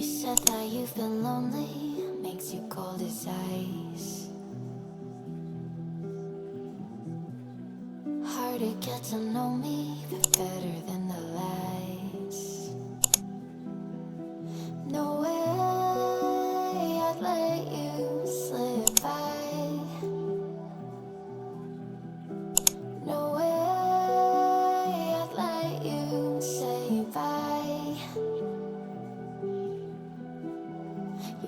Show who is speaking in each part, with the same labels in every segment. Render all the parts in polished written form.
Speaker 1: said that you've been lonely, makes you cold as ice. Hard to get to know me, but better than the lies. No way I'd let you slip by. No way I'd let you say bye.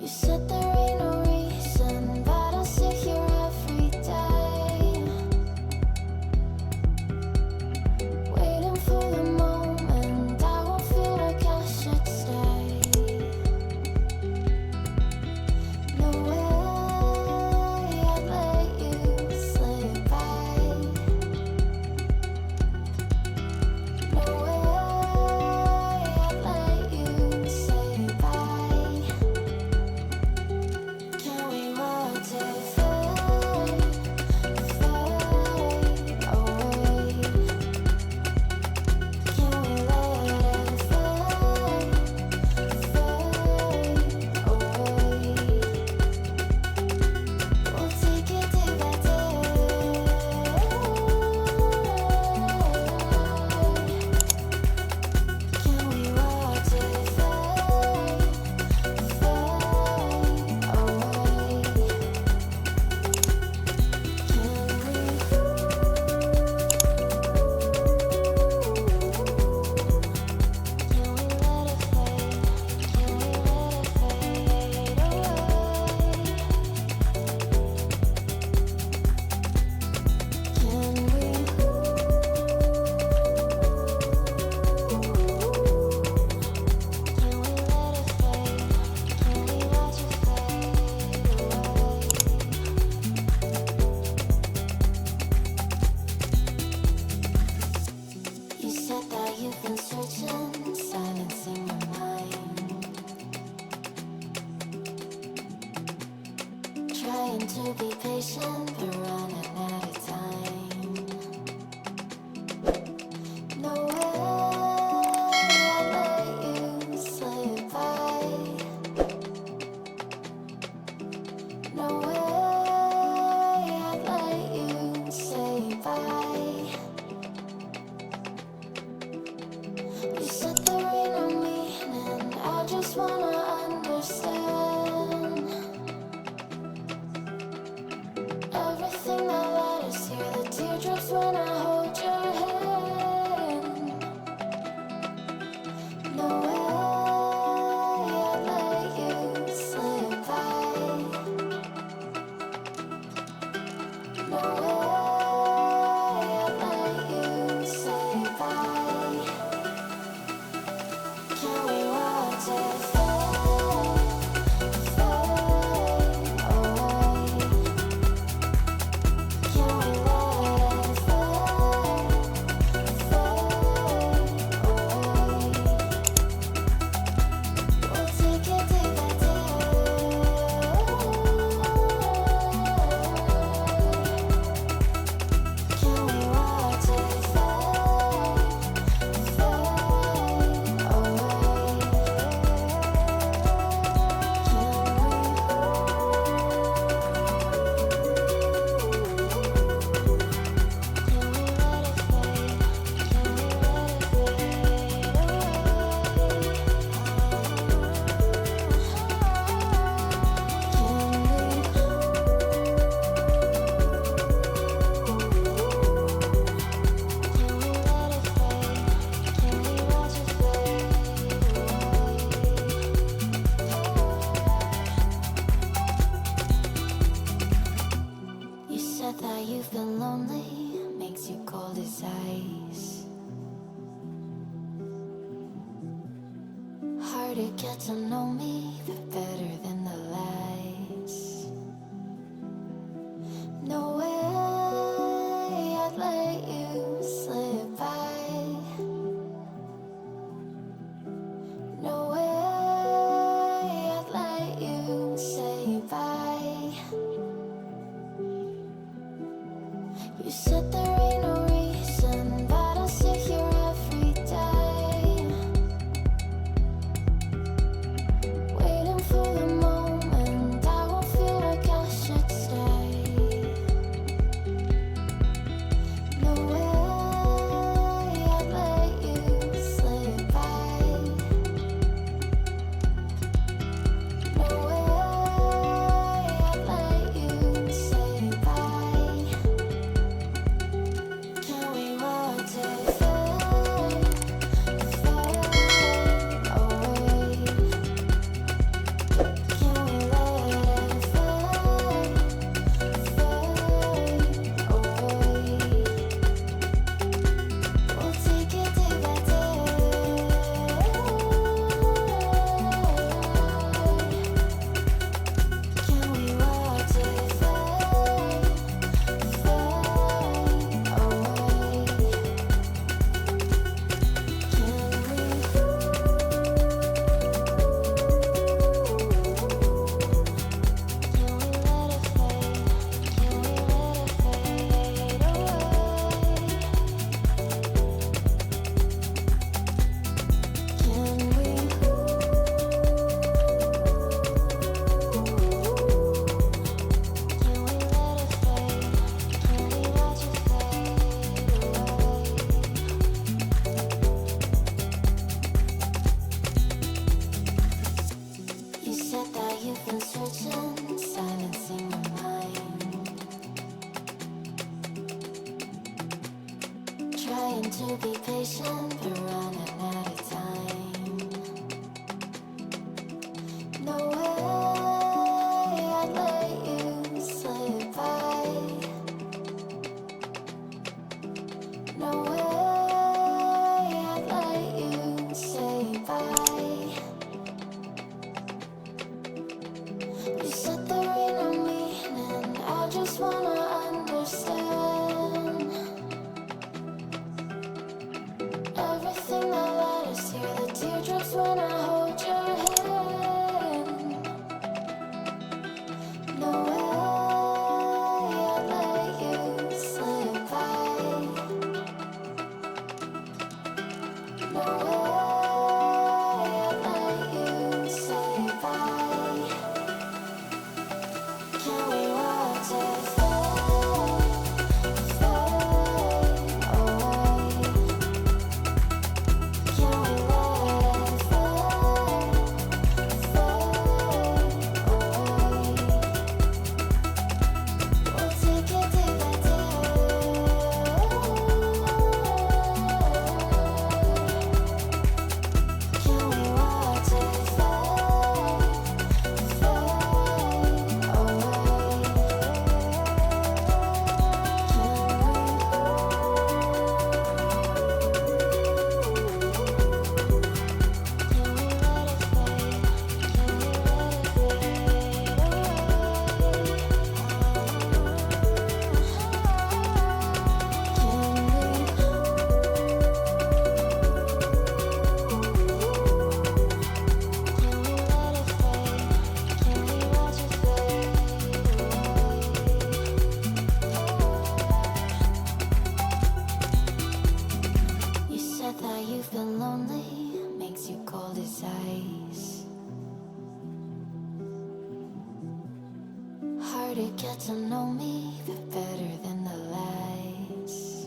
Speaker 1: You said there ain't no reason, but I'll sit here every day, waiting for the moment I won't feel like I should stay. No way I'd let you slip by. No way I'd let you say bye. Can we watch it fade, fade away? Can we let it fade, fade away? We'll take it day by day. Can we watch it fade, fade away? You said that you've been searching, silencing your mind, trying to be patient, but running out of time. No way I'd let you slip by. No way I'd let you say bye. You said there ain't no meaning, I just wanna understand everything that led us here, the teardrops when I hold your hand. No way I'd let you slip by. No way I'd let you say bye. Can we watch it fade, fade away? Can we let it fade, fade away? We'll take it day by day. Can we watch it fade, fade away? You said that you've been lonely, makes you cold as ice. Hard to get to know me, but better than the lies. No way I'd let you slip by. No way I'd let you say bye. You said there ain't no reason, but I'll sit here every day, you've been searching, silencing your mind. Trying to be patient, but running out of time. No way I'd let you slip by. No way I'd let you say bye. You said there ain't no meaning, I just wanna understand. Everything that led us here, the teardrops when I hold your hand. No way I'd let you slip by. No way I'd let you say bye. Can we watch it fade, fade away? Can we let it fade, fade away? We'll take it day by day. Can we watch it fade, fade away? You said that you've been lonely, makes you cold as ice. Hard to get to know me, but better than the lies.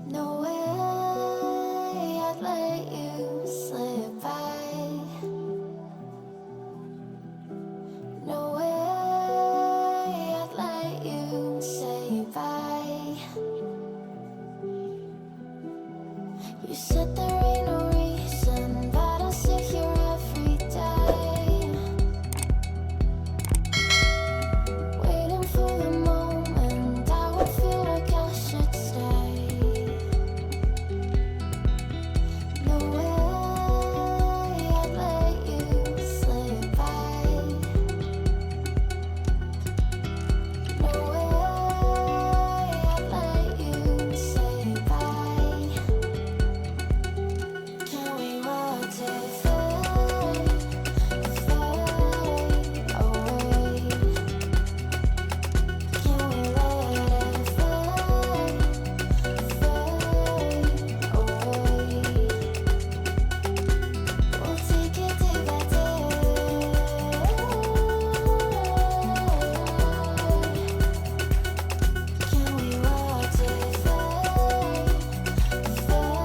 Speaker 1: No way I'd let you slip by. No way I'd let you say bye. You said there ain't no reason, but I sit here every day, waiting for the moment I would feel like I should stay. No way I'd let you slip by. No way I'd let you say bye. Can we watch it fade, fade away? Can we let it fade, fade away? We'll take it day by day. Can we watch it fade, fade away?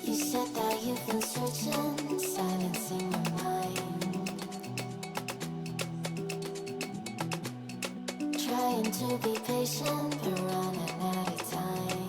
Speaker 1: You said that you've been searching, silencing your mind. Trying to be patient, but running out of time.